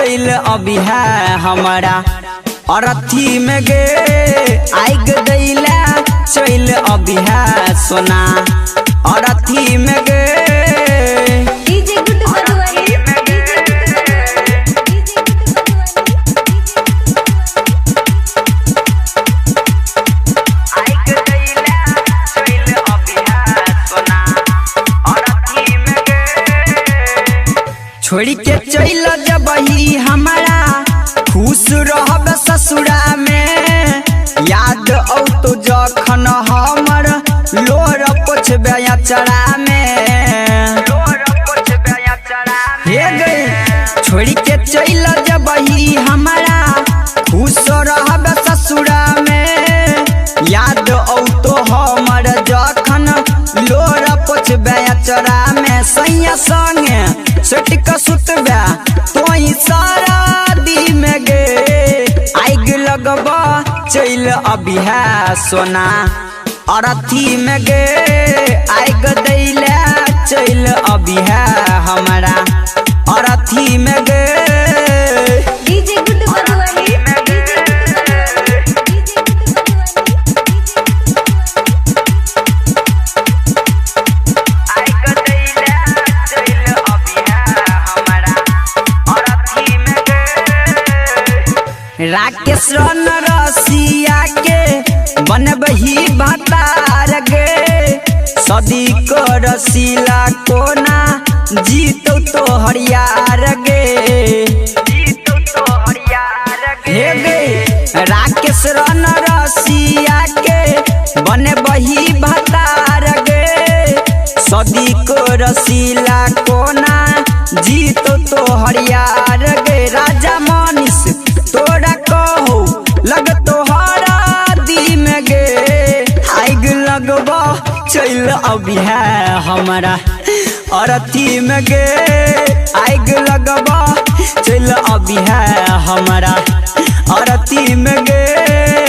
चल अभी है हमारा अरथी में गे आइग दैला चल अभी है सोना अरथी में गे छोड़ी के चल जबही हमारा खुश रहब ससुरा में याद औ तो जखन हमर लोर पोछबे अचरा में हे गई छोड़ी के चल जबही हमारा खुश रहब ससुरा में याद औ तो हमर जखन लोर पोछबे अचरा में सैया संगे सटिक सुतबा तोई सारा दी में गे आइग लगबा चल अभी है सोना अरथी में गे आइग दैला चल अभी है हमारा अरथी में गे राकेश रन रसिया के बनबही भतार गे सदी को रसीला कोना जीतो तो हरियार गे हे गे राकेश रन रसिया के बनबही भतार गे सदी को रसीला कोना जीतो तो हरियार गे राजा मनीष तोरा कहो लग तोहरा दी में गे आइग लगबा चल अभी है हमारा अरथी में गे आइग लगबा चल अभी है हमारा अरथी में गे।